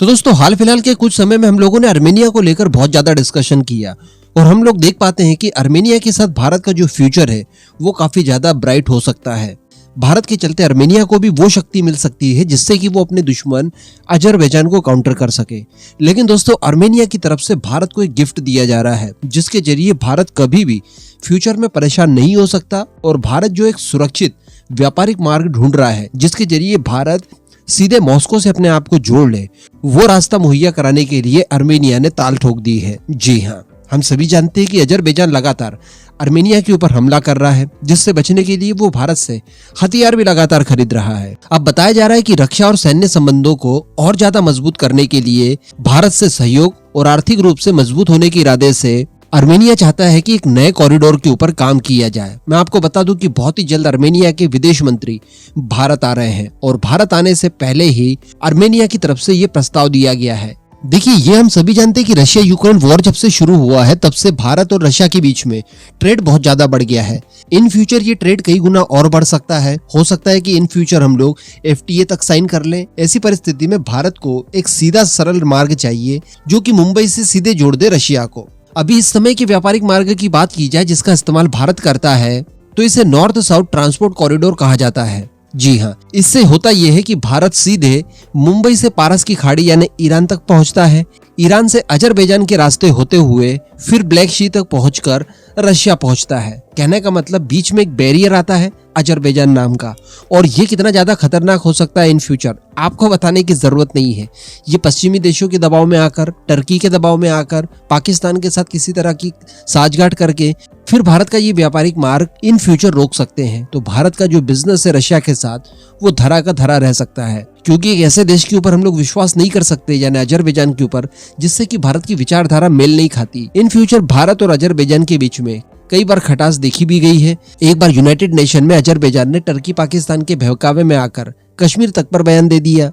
तो दोस्तों हाल फिलहाल के कुछ समय में हम लोगों ने आर्मेनिया को लेकर बहुत ज्यादा डिस्कशन किया और हम लोग देख पाते हैं कि आर्मेनिया के साथ भारत का जो फ्यूचर है वो काफी ज्यादा ब्राइट हो सकता है। भारत के चलते आर्मेनिया को भी वो शक्ति मिल सकती है जिससे कि वो अपने दुश्मन अजरबैजान को काउंटर कर सके। लेकिन दोस्तों आर्मेनिया की तरफ से भारत को एक गिफ्ट दिया जा रहा है जिसके जरिए भारत कभी भी फ्यूचर में परेशान नहीं हो सकता और भारत जो एक सुरक्षित व्यापारिक मार्ग ढूंढ रहा है जिसके जरिए भारत सीधे मॉस्को से अपने आप को जोड़ ले, वो रास्ता मुहैया कराने के लिए आर्मेनिया ने ताल ठोक दी है। जी हाँ, हम सभी जानते हैं कि अजरबैजान लगातार आर्मेनिया के ऊपर हमला कर रहा है जिससे बचने के लिए वो भारत से हथियार भी लगातार खरीद रहा है। अब बताया जा रहा है कि रक्षा और सैन्य संबंधों को और ज्यादा मजबूत करने के लिए भारत से सहयोग और आर्थिक रूप से मजबूत होने के इरादे से आर्मेनिया चाहता है कि एक नए कॉरिडोर के ऊपर काम किया जाए। मैं आपको बता दूं कि बहुत ही जल्द आर्मेनिया के विदेश मंत्री भारत आ रहे हैं और भारत आने से पहले ही आर्मेनिया की तरफ से ये प्रस्ताव दिया गया है। देखिए, ये हम सभी जानते हैं कि रशिया यूक्रेन वॉर जब से शुरू हुआ है तब से भारत और रशिया के बीच में ट्रेड बहुत ज्यादा बढ़ गया है। इन फ्यूचर ये ट्रेड कई गुना और बढ़ सकता है। हो सकता है कि इन फ्यूचर हम लोग FTA तक साइन कर लें। ऐसी परिस्थिति में भारत को एक सीधा सरल मार्ग चाहिए जो कि मुंबई से सीधे जोड़ दे रशिया को। अभी इस समय के व्यापारिक मार्ग की बात की जाए जिसका इस्तेमाल भारत करता है तो इसे नॉर्थ साउथ ट्रांसपोर्ट कॉरिडोर कहा जाता है। जी हाँ, इससे होता यह है कि भारत सीधे मुंबई से पारस की खाड़ी यानी ईरान तक पहुंचता है, ईरान से अजरबैजान के रास्ते होते हुए फिर ब्लैक सी तक पहुंचकर रशिया पहुंचता है। कहने का मतलब बीच में एक बैरियर आता है अजरबैजान नाम का, और ये कितना ज्यादा खतरनाक हो सकता है इन फ्यूचर आपको बताने की जरूरत नहीं है। ये पश्चिमी देशों के दबाव में आकर, टर्की के दबाव में आकर, पाकिस्तान के साथ किसी तरह की साठगांठ करके फिर भारत का ये व्यापारिक मार्ग इन फ्यूचर रोक सकते हैं। तो भारत का जो बिजनेस है रशिया के साथ वो धरा का धरा रह सकता है, क्योंकि एक ऐसे देश के ऊपर हम लोग विश्वास नहीं कर सकते यानी अजरबैजान के ऊपर जिससे कि भारत की विचारधारा मेल नहीं खाती। इन फ्यूचर भारत और अजरबैजान के बीच में कई बार खटास देखी भी गई है। एक बार यूनाइटेड नेशन में अजरबैजान ने टर्की पाकिस्तान के बहकावे में आकर कश्मीर तक पर बयान दे दिया।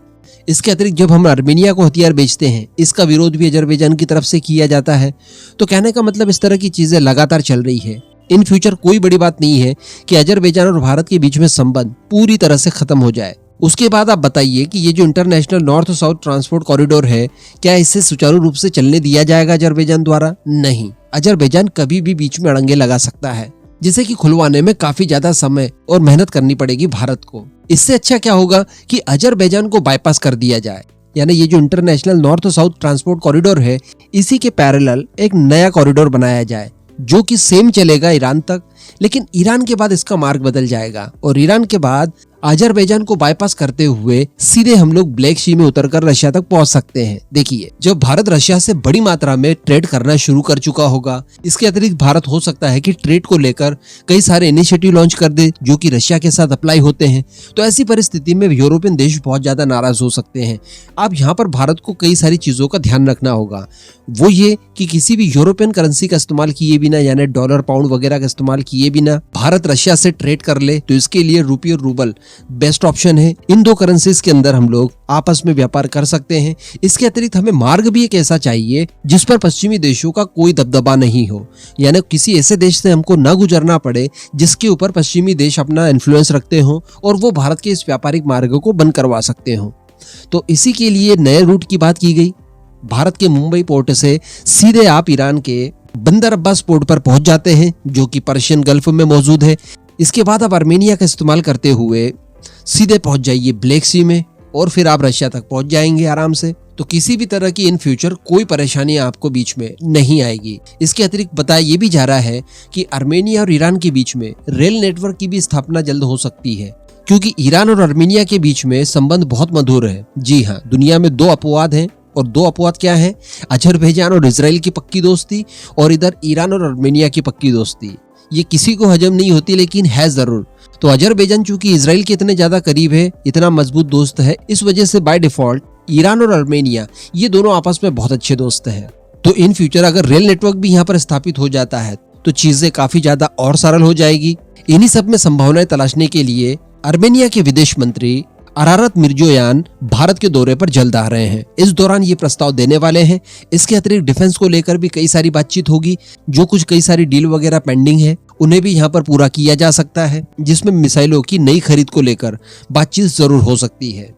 इसके अतिरिक्त जब हम आर्मेनिया को हथियार बेचते हैं इसका विरोध भी अजरबैजान की तरफ से किया जाता है। तो कहने का मतलब इस तरह की चीजें लगातार चल रही है। इन फ्यूचर कोई बड़ी बात नहीं है कि अजरबैजान और भारत के बीच में संबंध पूरी तरह से खत्म हो जाए। उसके बाद आप बताइए कि ये जो international north south transport corridor है क्या इससे सुचारू रूप से चलने दिया जाएगा अजरबैजान द्वारा? नहीं, अजरबैजान कभी भी बीच में अड़ंगे लगा सकता है जिसे कि खुलवाने में काफी ज्यादा समय और मेहनत करनी पड़ेगी भारत को। इससे अच्छा क्या होगा कि अजरबैजान को बाईपास कर दिया जाए, यानी ये जो international north south transport corridor है इसी के पैरेलल एक नया कॉरिडोर बनाया जाए जो कि सेम चलेगा ईरान तक, लेकिन ईरान के बाद इसका मार्ग बदल जाएगा और ईरान के बाद अजरबैजान को बाईपास करते हुए सीधे हम लोग ब्लैक सी में उतरकर रशिया तक पहुंच सकते हैं। देखिए, जब भारत रशिया से बड़ी मात्रा में ट्रेड करना शुरू कर चुका होगा, इसके अतिरिक्त भारत हो सकता है कि ट्रेड को लेकर कई सारे इनिशिएटिव लॉन्च कर दे जो कि रशिया के साथ अप्लाई होते हैं। तो ऐसी परिस्थिति में यूरोपियन देश बहुत ज्यादा नाराज हो सकते हैं। अब यहाँ पर भारत को कई सारी चीजों का ध्यान रखना होगा। वो ये कि किसी भी यूरोपियन करेंसी का इस्तेमाल किए बिना यानी डॉलर पाउंड वगैरह का इस्तेमाल किए बिना भारत रशिया से ट्रेड कर ले तो इसके लिए रुपये और रूबल बेस्ट ऑप्शन है। इन दो करेंसीज के अंदर हम लोग आपस में व्यापार कर सकते हैं। इसके अतिरिक्त हमें मार्ग भी एक ऐसा चाहिए जिस पर पश्चिमी देशों का कोई दबदबा नहीं हो, यानी किसी ऐसे देश से हमको न गुजरना पड़े जिसके ऊपर पश्चिमी देश अपना इन्फ्लुएंस रखते हो और वो भारत के इस व्यापारिक मार्ग को बंद करवा सकते हो। तो इसी के लिए नए रूट की बात की गई। भारत के मुंबई पोर्ट से सीधे आप ईरान के बंदर अब्बास पोर्ट पर पहुंच जाते हैं जो कि पर्शियन गल्फ में मौजूद है। इसके बाद आप आर्मेनिया का इस्तेमाल करते हुए सीधे पहुंच जाइए ब्लैक सी में और फिर आप रशिया तक पहुंच जाएंगे आराम से। तो किसी भी तरह की इन फ्यूचर कोई परेशानी आपको बीच में नहीं आएगी। इसके अतिरिक्त बताया ये भी जा रहा है कि आर्मेनिया और ईरान के बीच में रेल नेटवर्क की भी स्थापना जल्द हो सकती है, क्योंकि ईरान और आर्मेनिया के बीच में संबंध बहुत मधुर है। जी हाँ, दुनिया में 2 अपवाद हैं और 2 अपवाद क्या है? अजरबैजान और इजराइल की पक्की दोस्ती और इधर ईरान और आर्मेनिया की पक्की दोस्ती। ये किसी को हजम नहीं होती लेकिन है जरूर। तो अजरबैजान चूंकि इजराइल के इतने ज्यादा करीब है, इतना मजबूत दोस्त है, इस वजह से बाय डिफॉल्ट ईरान और आर्मेनिया ये दोनों आपस में बहुत अच्छे दोस्त हैं। तो इन फ्यूचर अगर रेल नेटवर्क भी यहाँ पर स्थापित हो जाता है तो चीजें काफी ज्यादा और सरल हो जाएगी। इन्हीं सब में संभावनाएं तलाशने के लिए आर्मेनिया के विदेश मंत्री अरारत मिर्जोयान भारत के दौरे पर जल्द आ रहे हैं। इस दौरान ये प्रस्ताव देने वाले हैं। इसके अतिरिक्त डिफेंस को लेकर भी कई सारी बातचीत होगी। जो कुछ कई सारी डील वगैरह पेंडिंग है उन्हें भी यहाँ पर पूरा किया जा सकता है, जिसमें मिसाइलों की नई खरीद को लेकर बातचीत जरूर हो सकती है।